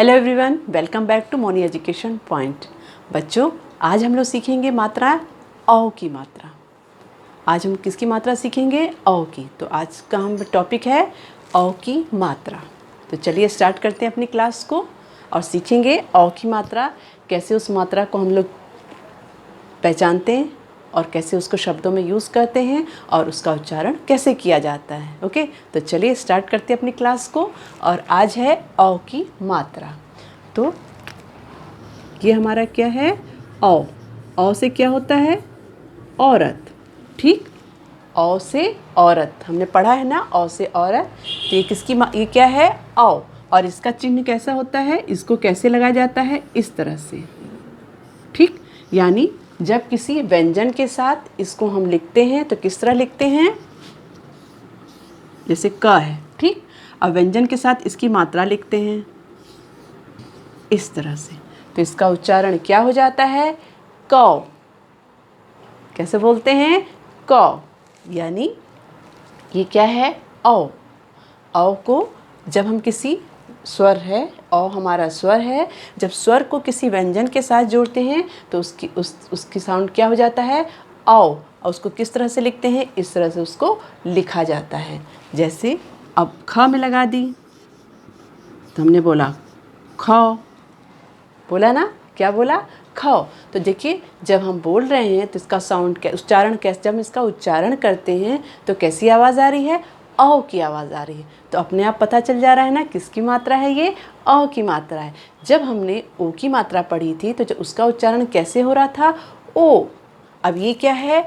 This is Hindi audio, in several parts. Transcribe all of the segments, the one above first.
Hello everyone, welcome back to Moni education point. बच्चों, आज हम लोग सीखेंगे मात्रा औ की मात्रा। आज हम किसकी मात्रा सीखेंगे? औ की। तो आज का हम टॉपिक है औ की मात्रा। तो चलिए स्टार्ट करते हैं अपनी क्लास को और सीखेंगे औ की मात्रा, कैसे उस मात्रा को हम लोग पहचानते हैं और कैसे उसको शब्दों में यूज़ करते हैं और उसका उच्चारण कैसे किया जाता है। ओके, तो चलिए स्टार्ट करते हैं अपनी क्लास को। और आज है औ की मात्रा। तो ये हमारा क्या है? औ। औ से क्या होता है? औरत। ठीक, औ से औरत हमने पढ़ा है ना, औ से औरत। तो ये किसकी ये क्या है? औ। और इसका चिन्ह कैसा होता है? इसको कैसे लगाया जाता है? इस तरह से। ठीक, यानी जब किसी व्यंजन के साथ इसको हम लिखते हैं तो किस तरह लिखते हैं? जैसे क है, ठीक। अब व्यंजन के साथ इसकी मात्रा लिखते हैं इस तरह से, तो इसका उच्चारण क्या हो जाता है? कौ। कैसे बोलते हैं? कौ। यानी ये क्या है? औ। औ को जब हम किसी स्वर है, औ हमारा स्वर है, जब स्वर को किसी व्यंजन के साथ जोड़ते हैं तो उसकी साउंड क्या हो जाता है? औ। और उसको किस तरह से लिखते हैं? इस तरह से उसको लिखा जाता है। जैसे अब ख में लगा दी तो हमने बोला खौ। बोला ना, क्या बोला? खौ। तो देखिए, जब हम बोल रहे हैं तो इसका साउंड उच्चारण कैसे, जब हम इसका उच्चारण करते हैं तो कैसी आवाज़ आ रही है? औ की आवाज़ आ रही है। तो अपने आप पता चल जा रहा है ना किसकी मात्रा है ये? औ की मात्रा है। जब हमने ओ की मात्रा पढ़ी थी तो उसका उच्चारण कैसे हो रहा था? ओ। अब ये क्या है?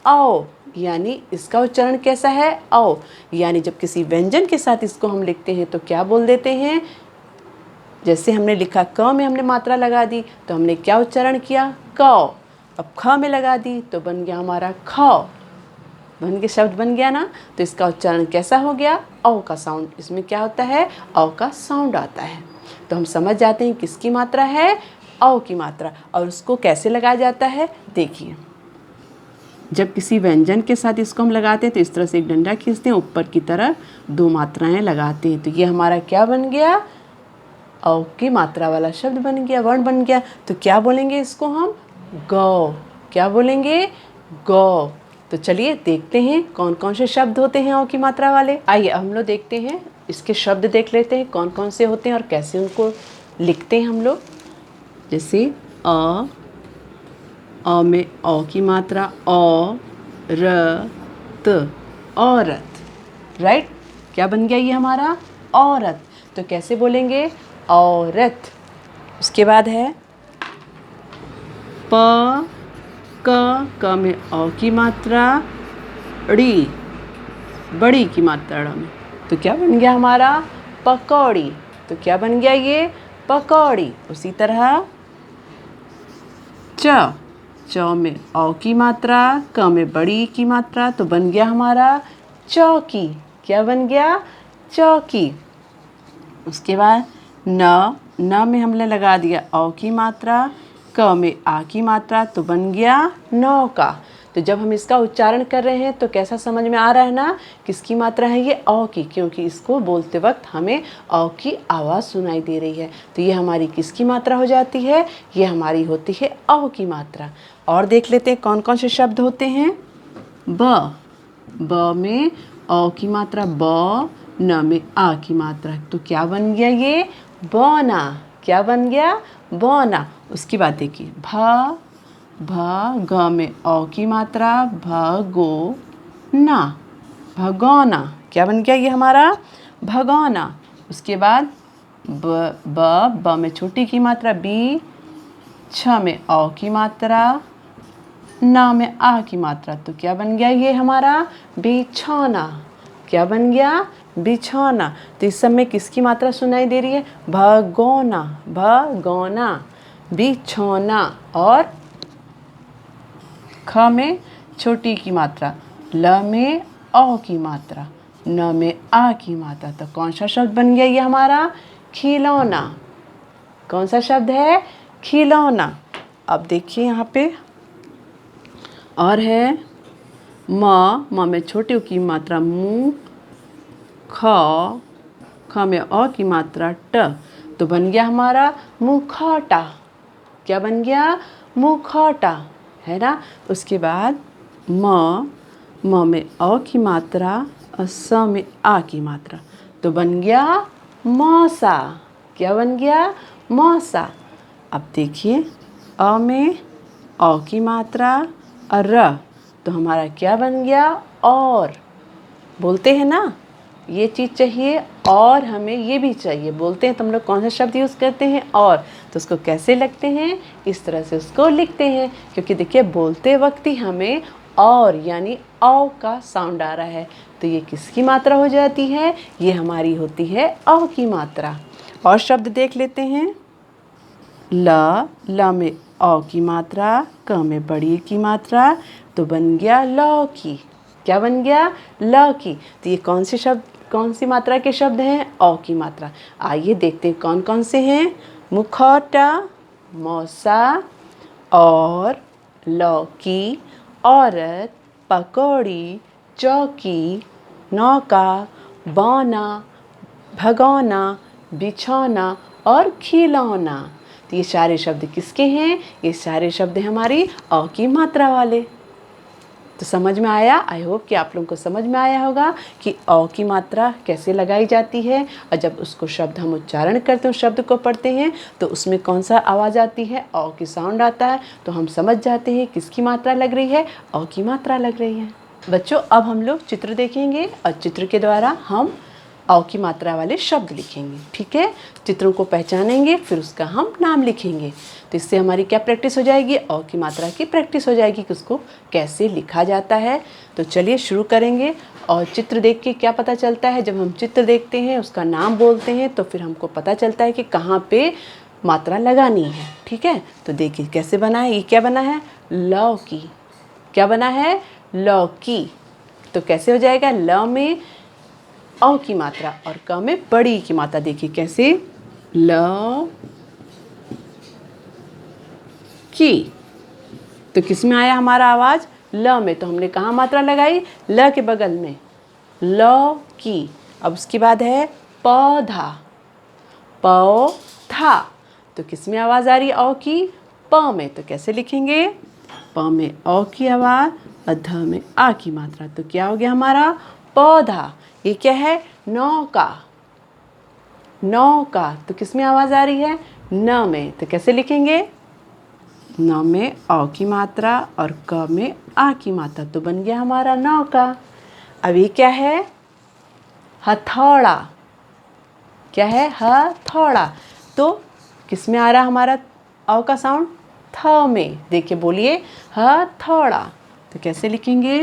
औ। यानी इसका उच्चारण कैसा है? औ। यानी जब किसी व्यंजन के साथ इसको हम लिखते हैं तो क्या बोल देते हैं? जैसे हमने लिखा क में हमने मात्रा लगा दी तो हमने क्या उच्चारण किया? कौ। अब ख में लगा दी तो बन गया हमारा खौ। बन गया, शब्द बन गया ना। तो इसका उच्चारण कैसा हो गया? औ का साउंड। इसमें क्या होता है? औ का साउंड आता है। तो हम समझ जाते हैं किसकी मात्रा है? औ की मात्रा। और उसको कैसे लगाया जाता है? देखिए, जब किसी व्यंजन के साथ इसको हम लगाते हैं तो इस तरह से एक डंडा खींचते हैं, ऊपर की तरफ दो मात्राएं लगाते हैं। तो ये हमारा क्या बन गया? औ की मात्रा वाला शब्द बन गया, वर्ण बन गया। तो क्या बोलेंगे इसको हम? गौ। क्या बोलेंगे? गौ। तो चलिए देखते हैं कौन कौन से शब्द होते हैं औ की मात्रा वाले। आइए हम लोग देखते हैं, इसके शब्द देख लेते हैं कौन कौन से होते हैं और कैसे उनको लिखते हैं हम लोग। जैसे अ में औ की मात्रा औ र त, औरत। राइट, क्या बन गया ये हमारा? औरत। तो कैसे बोलेंगे? औरत। उसके बाद है प क में औ की मात्रा ड़ी, बड़ी की मात्रा ड़ में। तो क्या बन गया हमारा? पकौड़ी। तो क्या बन गया ये? पकौड़ी। उसी तरह च में औ की मात्रा, क में बड़ी की मात्रा, तो बन गया हमारा चौकी। क्या बन गया? चौकी। उसके बाद न में हमने लगा दिया औ की मात्रा, क में आ की मात्रा, तो बन गया नौका। तो जब हम इसका उच्चारण कर रहे हैं तो कैसा समझ में आ रहा है ना किसकी मात्रा है ये? औ की, क्योंकि इसको बोलते वक्त हमें औ की आवाज़ सुनाई दे रही है। तो ये हमारी किसकी मात्रा हो जाती है? ये हमारी होती है औ की मात्रा। और देख लेते हैं कौन कौन से शब्द होते हैं। ब में औ की मात्रा ब, न में आ की मात्रा, तो क्या बन गया ये? बौना। क्या बन गया? बौना। उसकी बात देखिए, ग में औ की मात्रा, भगो ना, भगोना। क्या बन गया ये हमारा? भगोना। उसके बाद ब में छोटी की मात्रा बी, छ में औ की मात्रा, ना में आ की मात्रा, तो क्या बन गया ये हमारा? बिछौना। क्या बन गया? बिछौना। तो इस सब में किसकी मात्रा सुनाई दे रही है? भगोना, भगोना, बिछौना। और ख में छोटी की मात्रा, ल में औ की मात्रा, न में आ की मात्रा, तो कौन सा शब्द बन गया ये हमारा? खिलौना। कौन सा शब्द है? खिलौना। अब देखिए यहाँ पे और है म में छोटी की मात्रा मु, ख में औ की मात्रा ट, तो बन गया हमारा मुखौटा। क्या बन गया? मुखौटा, है ना। उसके बाद म में अ की मात्रा और स में आ की मात्रा, तो बन गया मौसा। क्या बन गया? मौसा। अब देखिए अ में अ की मात्रा और र, तो हमारा क्या बन गया? और। बोलते हैं ना, ये चीज़ चाहिए और हमें ये भी चाहिए, बोलते हैं। तुम लोग कौन सा शब्द यूज़ करते हैं? और। तो उसको कैसे लिखते हैं? इस तरह से उसको लिखते हैं, क्योंकि देखिए बोलते वक्त ही हमें और यानी औ का साउंड आ रहा है, तो ये किसकी मात्रा हो जाती है? ये हमारी होती है अ की मात्रा। और शब्द देख लेते हैं। ल में अ की मात्रा, क में बड़ी की मात्रा, तो बन गया लौकी। क्या बन गया? लौकी। तो ये कौन सी मात्रा के शब्द हैं? अ की मात्रा। आइए देखते हैं कौन कौन से हैं। मुखौटा, मौसा, और, लौकी, औरत, पकौड़ी, चौकी, नौका, बौना, भगौना, बिछौना और खिलौना। तो ये सारे शब्द किसके हैं? ये सारे शब्द हैं हमारी अ की मात्रा वाले। तो समझ में आया? आई होप कि आप लोगों को समझ में आया होगा कि अ की मात्रा कैसे लगाई जाती है, और जब उसको शब्द हम उच्चारण करते हैं, शब्द को पढ़ते हैं, तो उसमें कौन सा आवाज़ आती है? अ की साउंड आता है, तो हम समझ जाते हैं किसकी मात्रा लग रही है? अ की मात्रा लग रही है। बच्चों, अब हम लोग चित्र देखेंगे और चित्र के द्वारा हम अ की मात्रा वाले शब्द लिखेंगे। ठीक है, चित्रों को पहचानेंगे, फिर उसका हम नाम लिखेंगे। तो इससे हमारी क्या प्रैक्टिस हो जाएगी? अ की मात्रा की प्रैक्टिस हो जाएगी कि उसको कैसे लिखा जाता है। तो चलिए शुरू करेंगे। और चित्र देख के क्या पता चलता है? जब हम चित्र देखते हैं, उसका नाम बोलते हैं, तो फिर हमको पता चलता है कि कहाँ पे मात्रा लगानी है। ठीक है, तो देखिए कैसे बना है। ये क्या बना है? लौकी। क्या बना है? लौकी। तो कैसे हो जाएगा? ल में अ की मात्रा और क में बड़ी की मात्रा। देखिए कैसे, ल की। तो किस में आया हमारा आवाज़? ल में। तो हमने कहाँ मात्रा लगाई? ल के बगल में, लौकी। अब उसके बाद है पौधा, पौधा। तो किस में आवाज़ आ रही है? अ की, प में। तो कैसे लिखेंगे? प में अ की आवाज़ और ध में आ की मात्रा, तो क्या हो गया हमारा? पौधा। ये क्या है? नौका, नौका। तो किस में आवाज़ आ रही है? न में। तो कैसे लिखेंगे? न में अ की मात्रा और क में आ की मात्रा, तो बन गया हमारा नौका। अब ये क्या है? हथौड़ा। क्या है? हथौड़ा। तो किस में आ रहा हमारा अ का साउंड? थ में। देखिए बोलिए, हथौड़ा। तो कैसे लिखेंगे?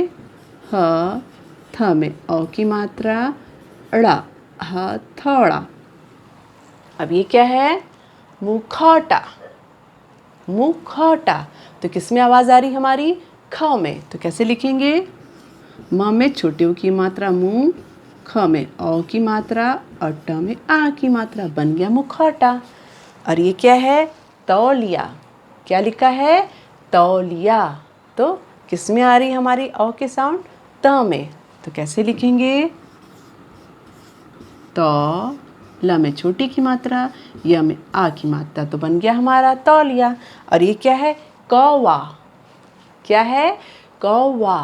ह, थ में अ की मात्रा, ड़ा, हथौड़ा। अब ये क्या है? मुखौटा, मुखौटा। तो किस में आवाज़ आ रही हमारी? ख में। तो कैसे लिखेंगे? म में छोटी ऊ की मात्रा मुँह, ख में अ की मात्रा और ट में आ की मात्रा, बन गया मुखौटा। और ये क्या है? तौलिया। क्या लिखा है? तौलिया। तो किस में आ रही हमारी अ के साउंड? त में। तो कैसे लिखेंगे? तो ल में छोटी की मात्रा, य में आ की मात्रा, तो बन गया हमारा तौलिया। और ये क्या है? कौवा। क्या है? कौवा।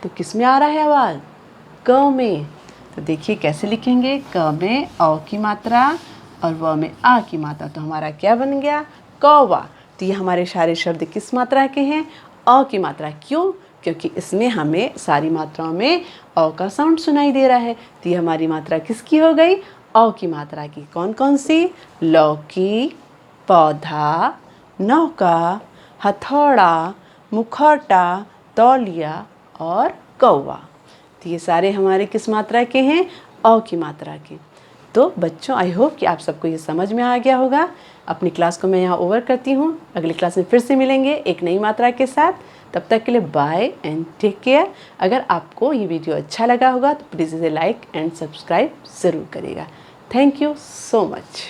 तो किस में आ रहा है आवाज़? क में। तो देखिए कैसे लिखेंगे? क में अ की मात्रा और व में आ की मात्रा, तो हमारा क्या बन गया? कौवा। तो ये हमारे सारे शब्द किस मात्रा के हैं? अ की मात्रा। क्यों? क्योंकि इसमें हमें सारी मात्राओं में अ का साउंड सुनाई दे रहा है। तो ये हमारी मात्रा किसकी हो गई? अ की मात्रा की। कौन कौन सी? लौकी, पौधा, नौका, हथौड़ा, मुखौटा, तौलिया और कौवा। तो ये सारे हमारे किस मात्रा के हैं? अ की मात्रा के। तो बच्चों, आई होप कि आप सबको ये समझ में आ गया होगा। अपनी क्लास को मैं यहाँ ओवर करती हूँ। अगली क्लास में फिर से मिलेंगे एक नई मात्रा के साथ। तब तक के लिए बाय एंड टेक केयर। अगर आपको ये वीडियो अच्छा लगा होगा तो प्लीज़ इसे लाइक एंड सब्सक्राइब ज़रूर करिएगा। Thank you so much.